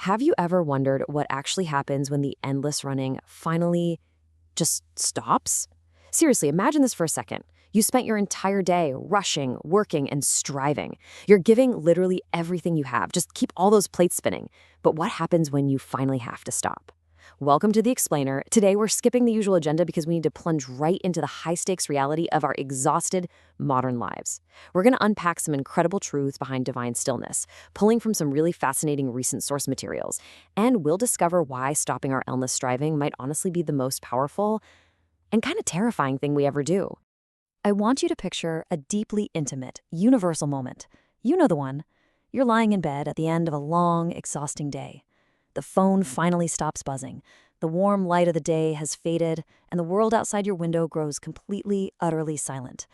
Have you ever wondered what actually happens when the endless running finally just stops? Seriously, imagine this for a second. You spent your entire day rushing, working, and striving. You're giving literally everything you have. Just keep all those plates spinning. But what happens when you finally have to stop? Welcome to The Explainer. Today, we're skipping the usual agenda because we need to plunge right into the high-stakes reality of our exhausted modern lives. We're going to unpack some incredible truths behind divine stillness, pulling from some really fascinating recent source materials, and we'll discover why stopping our endless striving might honestly be the most powerful and kind of terrifying thing we ever do. I want you to picture a deeply intimate, universal moment. You know the one. You're lying in bed at the end of a long, exhausting day. The phone finally stops buzzing. The warm light of the day has faded, and the world outside your window grows completely, utterly silent.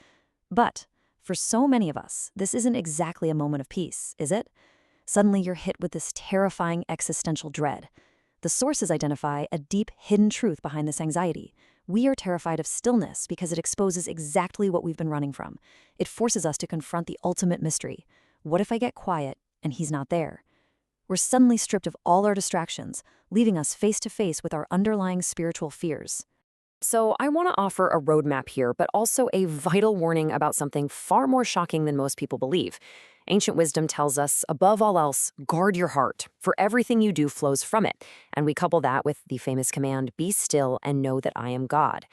But for so many of us, this isn't exactly a moment of peace, is it? Suddenly you're hit with this terrifying existential dread. The sources identify a deep, hidden truth behind this anxiety. We are terrified of stillness because it exposes exactly what we've been running from. It forces us to confront the ultimate mystery. What if I get quiet and he's not there? We're suddenly stripped of all our distractions, leaving us face to face with our underlying spiritual fears. So I want to offer a roadmap here, but also a vital warning about something far more shocking than most people believe. Ancient wisdom tells us, above all else, guard your heart, for everything you do flows from it. And we couple that with the famous command, be still and know that I am God.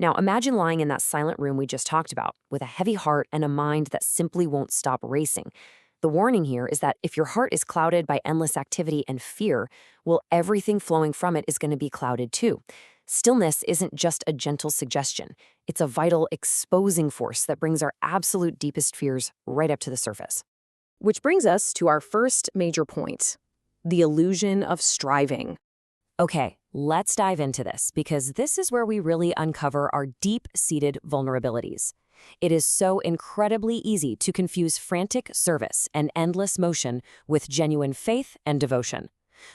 Now imagine lying in that silent room we just talked about, with a heavy heart and a mind that simply won't stop racing. The warning here is that if your heart is clouded by endless activity and fear, well, everything flowing from it is going to be clouded too. Stillness isn't just a gentle suggestion. It's a vital, exposing force that brings our absolute deepest fears right up to the surface. Which brings us to our first major point, the illusion of striving. Okay, let's dive into this, because this is where we really uncover our deep-seated vulnerabilities. It is so incredibly easy to confuse frantic service and endless motion with genuine faith and devotion.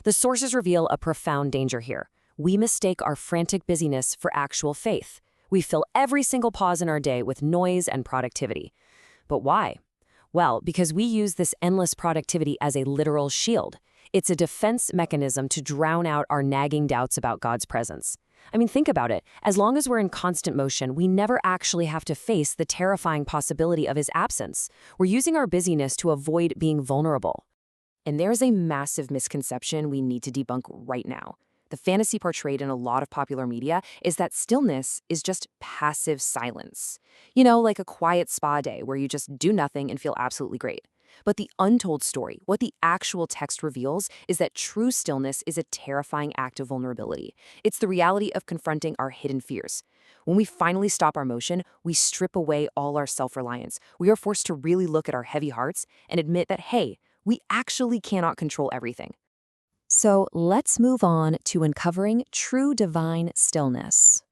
The sources reveal a profound danger here. We mistake our frantic busyness for actual faith. We fill every single pause in our day with noise and productivity. But why? Well, because we use this endless productivity as a literal shield. It's a defense mechanism to drown out our nagging doubts about God's presence. I mean, think about it. As long as we're in constant motion, we never actually have to face the terrifying possibility of his absence. We're using our busyness to avoid being vulnerable. And there's a massive misconception we need to debunk right now. The fantasy portrayed in a lot of popular media is that stillness is just passive silence. You know, like a quiet spa day where you just do nothing and feel absolutely great. But the untold story, what the actual text reveals, is that true stillness is a terrifying act of vulnerability. It's the reality of confronting our hidden fears. When we finally stop our motion, we strip away all our self-reliance. We are forced to really look at our heavy hearts and admit that, hey, we actually cannot control everything. So let's move on to uncovering true divine stillness.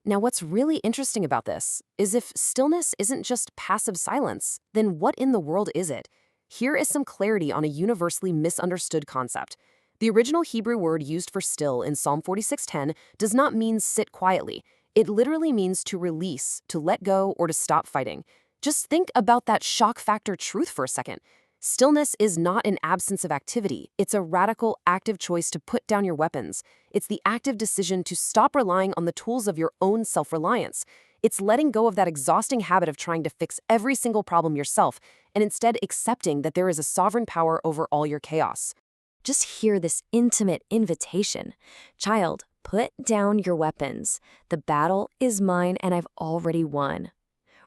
Now, what's really interesting about this is if stillness isn't just passive silence, then what in the world is it? Here is some clarity on a universally misunderstood concept. The original Hebrew word used for still in Psalm 46:10 does not mean sit quietly. It literally means to release, to let go, or to stop fighting. Just think about that shock factor truth for a second. Stillness is not an absence of activity. It's a radical, active choice to put down your weapons. It's the active decision to stop relying on the tools of your own self-reliance. It's letting go of that exhausting habit of trying to fix every single problem yourself and instead accepting that there is a sovereign power over all your chaos. Just hear this intimate invitation. Child, put down your weapons. The battle is mine and I've already won.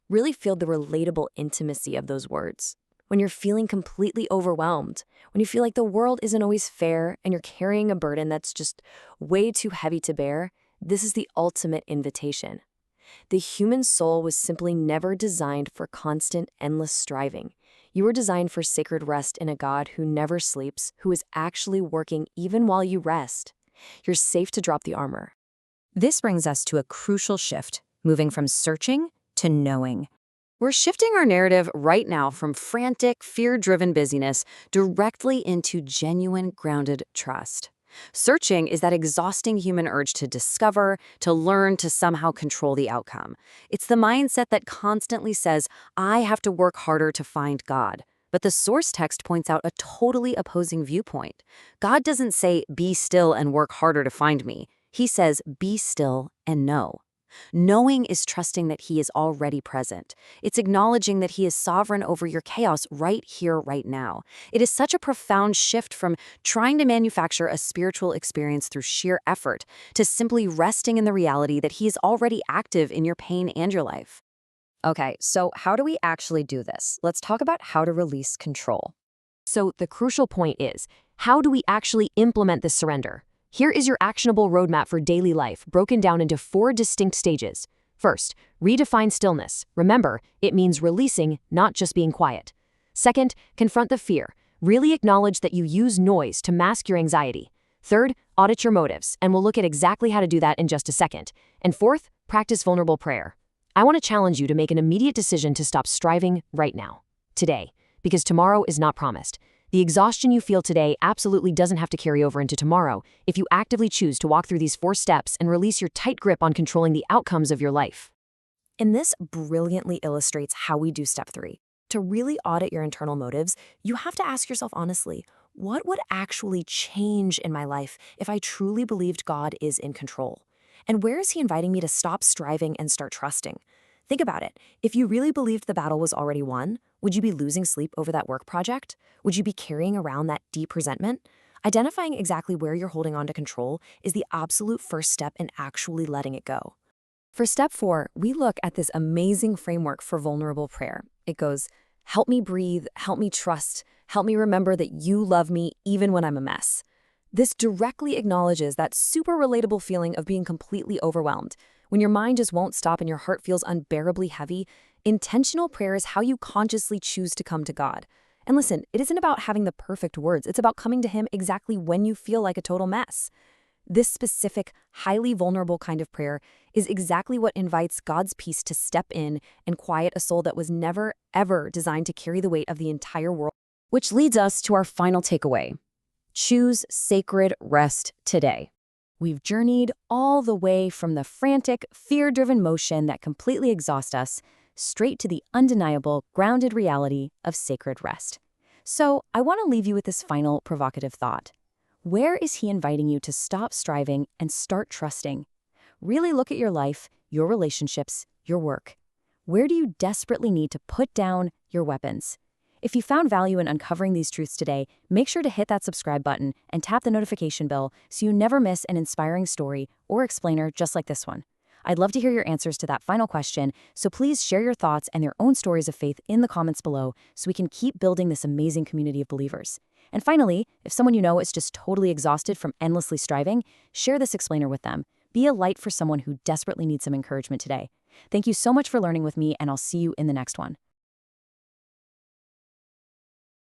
Really feel the relatable intimacy of those words. When you're feeling completely overwhelmed, when you feel like the world isn't always fair and you're carrying a burden that's just way too heavy to bear, this is the ultimate invitation. The human soul was simply never designed for constant, endless striving. You were designed for sacred rest in a God who never sleeps, who is actually working even while you rest. You're safe to drop the armor. This brings us to a crucial shift, moving from searching to knowing. We're shifting our narrative right now from frantic, fear-driven busyness directly into genuine, grounded trust. Searching is that exhausting human urge to discover, to learn, to somehow control the outcome. It's the mindset that constantly says, I have to work harder to find God. But the source text points out a totally opposing viewpoint. God doesn't say, be still and work harder to find me. He says, be still and know. Knowing is trusting that He is already present. It's acknowledging that He is sovereign over your chaos right here, right now. It is such a profound shift from trying to manufacture a spiritual experience through sheer effort to simply resting in the reality that He is already active in your pain and your life. Okay, so how do we actually do this? Let's talk about how to release control. So the crucial point is, how do we actually implement this surrender? Here is your actionable roadmap for daily life, broken down into 4 distinct stages. First, redefine stillness. Remember, it means releasing, not just being quiet. Second, confront the fear. Really acknowledge that you use noise to mask your anxiety. Third, audit your motives, and we'll look at exactly how to do that in just a second. And fourth, practice vulnerable prayer. I want to challenge you to make an immediate decision to stop striving right now, today, because tomorrow is not promised. The exhaustion you feel today absolutely doesn't have to carry over into tomorrow if you actively choose to walk through these 4 steps and release your tight grip on controlling the outcomes of your life. And this brilliantly illustrates how we do step 3. To really audit your internal motives, you have to ask yourself honestly, what would actually change in my life if I truly believed God is in control? And where is He inviting me to stop striving and start trusting? Think about it. If you really believed the battle was already won, would you be losing sleep over that work project? Would you be carrying around that deep resentment? Identifying exactly where you're holding on to control is the absolute first step in actually letting it go. For step 4, we look at this amazing framework for vulnerable prayer. It goes, help me breathe, help me trust, help me remember that you love me even when I'm a mess. This directly acknowledges that super relatable feeling of being completely overwhelmed. When your mind just won't stop and your heart feels unbearably heavy, intentional prayer is how you consciously choose to come to God. And listen, it isn't about having the perfect words. It's about coming to Him exactly when you feel like a total mess. This specific, highly vulnerable kind of prayer is exactly what invites God's peace to step in and quiet a soul that was never, ever designed to carry the weight of the entire world. Which leads us to our final takeaway. Choose sacred rest today. We've journeyed all the way from the frantic, fear-driven motion that completely exhausts us, straight to the undeniable, grounded reality of sacred rest. So I want to leave you with this final provocative thought. Where is He inviting you to stop striving and start trusting? Really look at your life, your relationships, your work. Where do you desperately need to put down your weapons? If you found value in uncovering these truths today, make sure to hit that subscribe button and tap the notification bell so you never miss an inspiring story or explainer just like this one. I'd love to hear your answers to that final question, so please share your thoughts and your own stories of faith in the comments below so we can keep building this amazing community of believers. And finally, if someone you know is just totally exhausted from endlessly striving, share this explainer with them. Be a light for someone who desperately needs some encouragement today. Thank you so much for learning with me, and I'll see you in the next one.